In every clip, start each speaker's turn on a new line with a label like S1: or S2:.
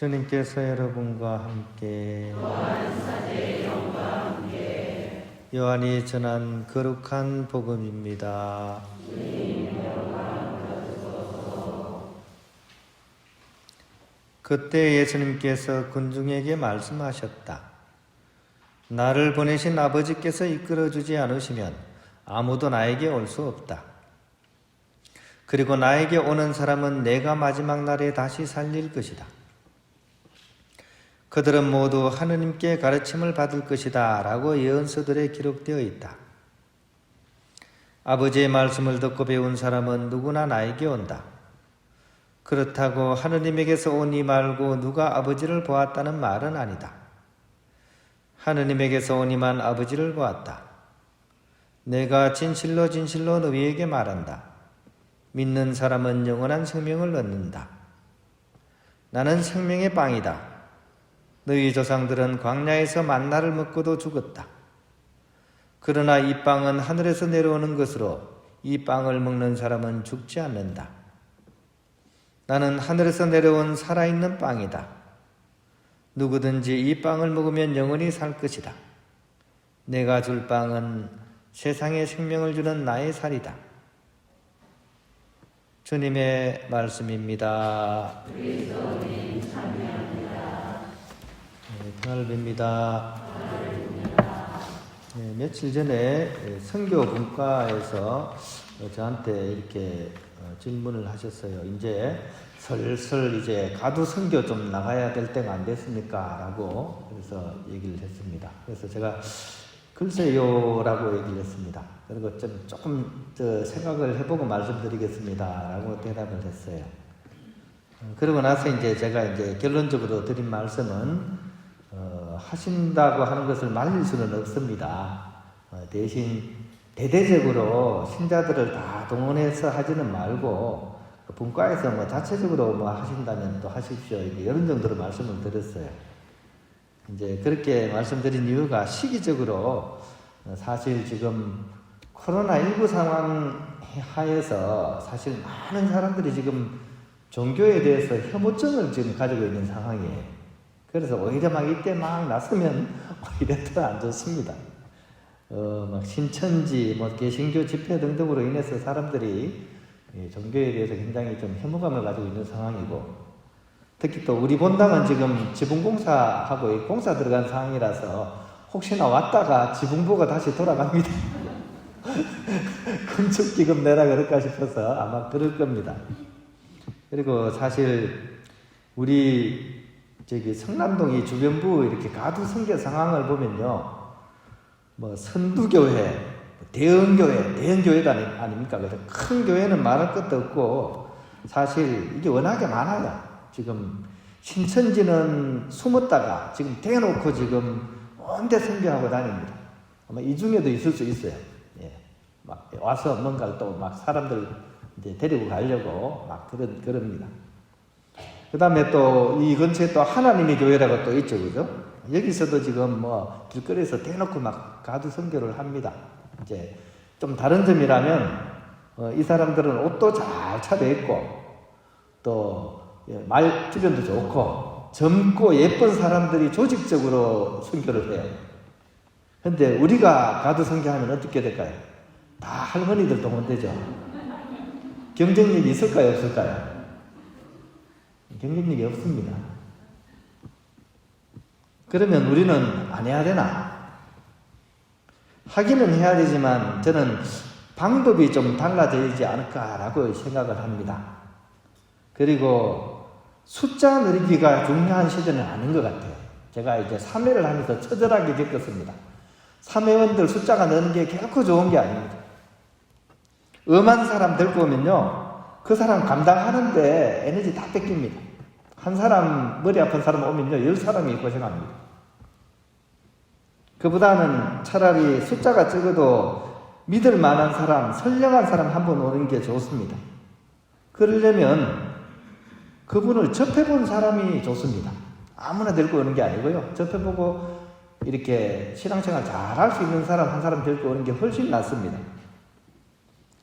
S1: 주님께서 여러분과 함께 요한이 전한 거룩한 복음입니다. 그때 예수님께서 군중에게 말씀하셨다. 나를 보내신 아버지께서 이끌어주지 않으시면 아무도 나에게 올 수 없다. 그리고 나에게 오는 사람은 내가 마지막 날에 다시 살릴 것이다. 그들은 모두 하느님께 가르침을 받을 것이다 라고 예언서들에 기록되어 있다. 아버지의 말씀을 듣고 배운 사람은 누구나 나에게 온다. 그렇다고 하느님에게서 오니 말고 누가 아버지를 보았다는 말은 아니다. 하느님에게서 오니만 아버지를 보았다. 내가 진실로 진실로 너희에게 말한다. 믿는 사람은 영원한 생명을 얻는다. 나는 생명의 빵이다. 너희 조상들은 광야에서 만나를 먹고도 죽었다. 그러나 이 빵은 하늘에서 내려오는 것으로 이 빵을 먹는 사람은 죽지 않는다. 나는 하늘에서 내려온 살아있는 빵이다. 누구든지 이 빵을 먹으면 영원히 살 것이다. 내가 줄 빵은 세상에 생명을 주는 나의 살이다. 주님의 말씀입니다. 그리스도님 참여합니다. 평안을 빕니다. 며칠 전에 선교 분과에서 저한테 이렇게 질문을 하셨어요. 이제 슬슬 이제 가두 선교 좀 나가야 될 때가 안 됐습니까? 라고 그래서 얘기를 했습니다. 그래서 제가 글쎄요 라고 얘기를 했습니다. 그리고 조금 생각을 해보고 말씀드리겠습니다 라고 대답을 했어요. 그러고 나서 이제 제가 이제 결론적으로 드린 말씀은 하신다고 하는 것을 말릴 수는 없습니다. 대신 대대적으로 신자들을 다 동원해서 하지는 말고 분과에서 뭐 자체적으로 뭐 하신다면 또 하십시오. 이런 정도로 말씀을 드렸어요. 이제 그렇게 말씀드린 이유가 시기적으로 사실 지금 코로나19 상황 하에서 사실 많은 사람들이 지금 종교에 대해서 혐오증을 지금 가지고 있는 상황이에요. 그래서 오히려 막 이때 막 나서면 오히려 더 안 좋습니다. 막 신천지, 뭐 개신교 집회 등등으로 인해서 사람들이 종교에 대해서 굉장히 좀 혐오감을 가지고 있는 상황이고, 특히 또 우리 본당은 지금 지붕공사하고 공사 들어간 상황이라서 혹시나 왔다가 지붕보가 다시 돌아갑니다. 건축기금 내라 그럴까 싶어서 아마 그럴 겁니다. 그리고 사실 우리 성남동이 주변부 이렇게 가두 선교 상황을 보면요, 뭐 선두교회, 대형교회가 아닙니까? 그래서 큰 교회는 말할 것도 없고 사실 이게 워낙에 많아요. 지금 신천지는 숨었다가 지금 대놓고 지금 온데 선교하고 다닙니다. 아마 이 중에도 있을 수 있어요. 예. 막 와서 뭔가를 또 막 사람들 이제 데리고 가려고 막 그럽니다. 그 다음에 또 이 근처에 또 하나님의 교회라고 또 있죠, 그죠? 여기서도 지금 뭐 길거리에서 대놓고 막 가두 선교를 합니다. 이제 좀 다른 점이라면 이 사람들은 옷도 잘 차려입고 또 말 주변도 좋고 젊고 예쁜 사람들이 조직적으로 선교를 해요. 근데 우리가 가두 선교하면 어떻게 될까요? 다 할머니들 동원되죠. 경쟁력이 있을까요, 없을까요? 경쟁력이 없습니다. 그러면 우리는 안 해야 되나? 하기는 해야 되지만 저는 방법이 좀 달라지지 않을까라고 생각을 합니다. 그리고 숫자 늘리기가 중요한 시대는 아닌 것 같아요. 제가 이제 사매를 하면서 처절하게 겪었습니다. 사매원들 숫자가 느는 게 결코 좋은 게 아닙니다. 엄한 사람 데리고 오면요, 그 사람 감당하는데 에너지 다 뺏깁니다. 한 사람, 머리 아픈 사람 오면요, 10사람이 고생합니다. 그보다는 차라리 숫자가 적어도 믿을 만한 사람, 선량한 사람 한 번 오는 게 좋습니다. 그러려면 그분을 접해본 사람이 좋습니다. 아무나 데리고 오는 게 아니고요. 접해보고 이렇게 신앙생활 잘 할 수 있는 사람 한 사람 데리고 오는 게 훨씬 낫습니다.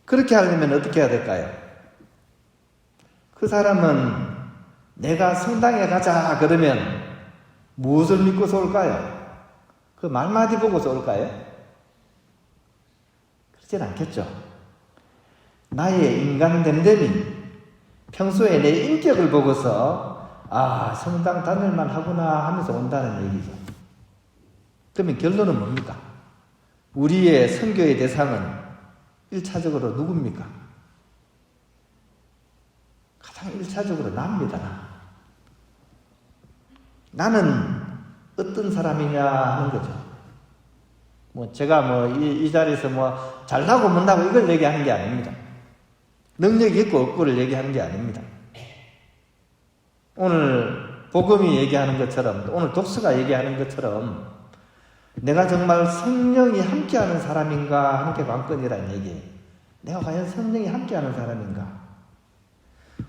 S1: 그렇게 하려면 어떻게 해야 될까요? 그 사람은 내가 성당에 가자 그러면 무엇을 믿고서 올까요? 그 말마디 보고서 올까요? 그렇진 않겠죠. 나의 인간 됨됨이, 평소에 내 인격을 보고서 성당 다닐만 하구나 하면서 온다는 얘기죠. 그러면 결론은 뭡니까? 우리의 선교의 대상은 1차적으로 누굽니까? 가장 1차적으로 나입니다. 나는 어떤 사람이냐 하는 거죠. 제가 이 자리에서 잘나고 못나고 이걸 얘기하는 게 아닙니다. 능력이 있고 없고를 얘기하는 게 아닙니다. 오늘 복음이 얘기하는 것처럼, 오늘 독서가 얘기하는 것처럼 내가 정말 성령이 함께하는 사람인가 하는 게 관건이라는 얘기예요. 내가 과연 성령이 함께하는 사람인가?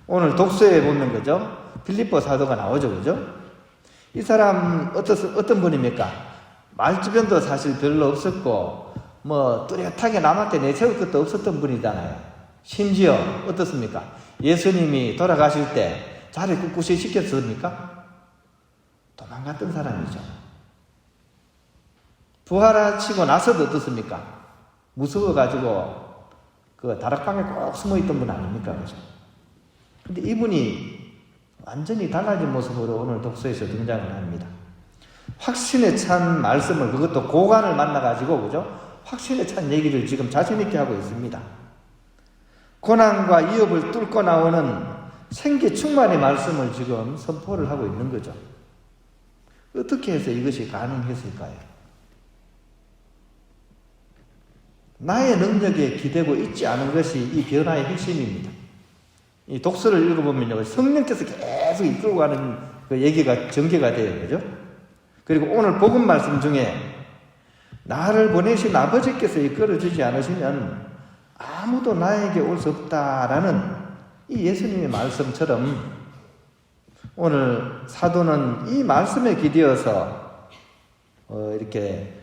S1: 오늘 독서에 보면 그죠? 빌립보 사도가 나오죠, 그죠? 이 사람 어떤 분입니까? 말주변도 사실 별로 없었고 뚜렷하게 남한테 내세울 것도 없었던 분이잖아요. 심지어 어떻습니까? 예수님이 돌아가실 때 자리 꿋꿋이 시켰습니까? 도망갔던 사람이죠. 부활하시고 나서도 어떻습니까? 무서워가지고 그 다락방에 꼭 숨어있던 분 아닙니까? 그죠? 근데 이분이 완전히 달라진 모습으로 오늘 독서에서 등장을 합니다. 확신에 찬 말씀을, 그것도 고관을 만나가지고, 그죠? 확신에 찬 얘기를 지금 자신있게 하고 있습니다. 고난과 위협을 뚫고 나오는 생기 충만의 말씀을 지금 선포를 하고 있는 거죠. 어떻게 해서 이것이 가능했을까요? 나의 능력에 기대고 있지 않은 것이 이 변화의 핵심입니다. 이 독서를 읽어보면요, 성령께서 계속 이끌고 가는 그 얘기가 전개가 돼요. 그죠? 그리고 오늘 복음 말씀 중에 나를 보내신 아버지께서 이끌어주지 않으시면 아무도 나에게 올 수 없다라는 이 예수님의 말씀처럼 오늘 사도는 이 말씀에 기대어서 이렇게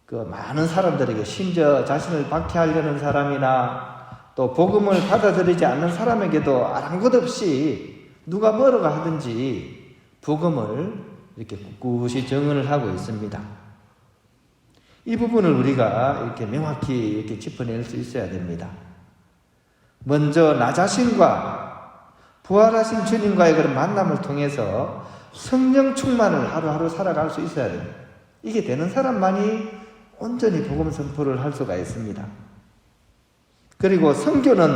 S1: 그 많은 사람들에게, 심지어 자신을 박해하려는 사람이나 또 복음을 받아들이지 않는 사람에게도 아랑곳 없이 누가 뭐라고 하든지 복음을 이렇게 꿋꿋이 증언을 하고 있습니다. 이 부분을 우리가 이렇게 명확히 이렇게 짚어낼 수 있어야 됩니다. 먼저 나 자신과 부활하신 주님과의 그런 만남을 통해서 성령 충만을 하루하루 살아갈 수 있어야 됩니다. 이게 되는 사람만이 온전히 복음 선포를 할 수가 있습니다. 그리고 선교는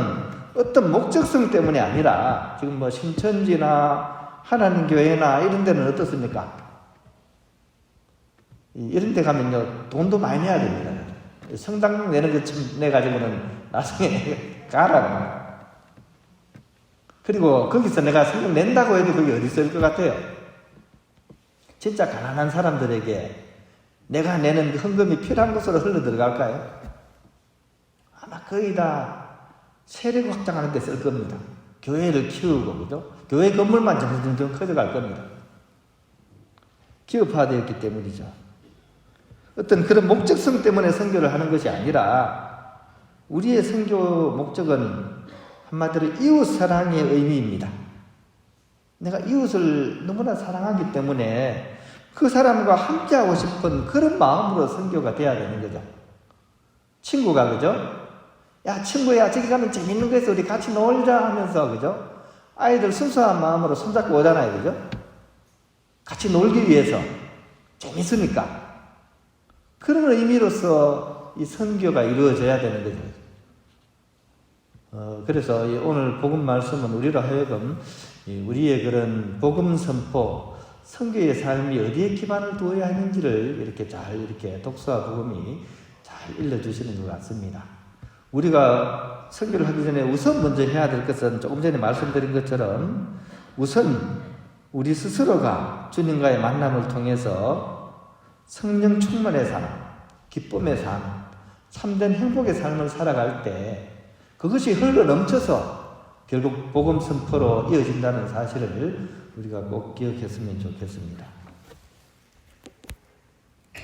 S1: 어떤 목적성 때문이 아니라 지금 신천지나 하나님 교회나 이런 데는 어떻습니까? 이런 데 가면요, 돈도 많이 내야 됩니다. 성당 내는 것 내가지고는 나중에 가라. 그리고 거기서 내가 성경 낸다고 해도 그게 어디 있을 것 같아요? 진짜 가난한 사람들에게 내가 내는 그 헌금이 필요한 곳으로 흘러 들어갈까요? 아마 거의 다 세력 확장하는 데 쓸 겁니다. 교회를 키우고, 그죠? 교회 건물만 점점 커져갈 겁니다. 기업화되었기 때문이죠. 어떤 그런 목적성 때문에 선교를 하는 것이 아니라 우리의 선교 목적은 한마디로 이웃 사랑의 의미입니다. 내가 이웃을 너무나 사랑하기 때문에 그 사람과 함께하고 싶은 그런 마음으로 선교가 돼야 되는 거죠. 친구가, 그죠? 야, 친구야, 저기 가면 재밌는 거 있어. 우리 같이 놀자 하면서, 그죠? 아이들 순수한 마음으로 손잡고 오잖아요. 그죠? 같이 놀기 위해서. 재밌으니까. 그런 의미로서 이 선교가 이루어져야 되는 거죠. 그래서 오늘 복음 말씀은 우리로 하여금 우리의 그런 복음 선포, 선교의 삶이 어디에 기반을 두어야 하는지를 이렇게 잘 이렇게 독서와 복음이 잘 일러주시는 것 같습니다. 우리가 선교를 하기 전에 우선 먼저 해야 될 것은 조금 전에 말씀드린 것처럼 우선 우리 스스로가 주님과의 만남을 통해서 성령 충만의 삶, 기쁨의 삶, 참된 행복의 삶을 살아갈 때 그것이 흘러 넘쳐서 결국 복음 선포로 이어진다는 사실을 우리가 꼭 기억했으면 좋겠습니다.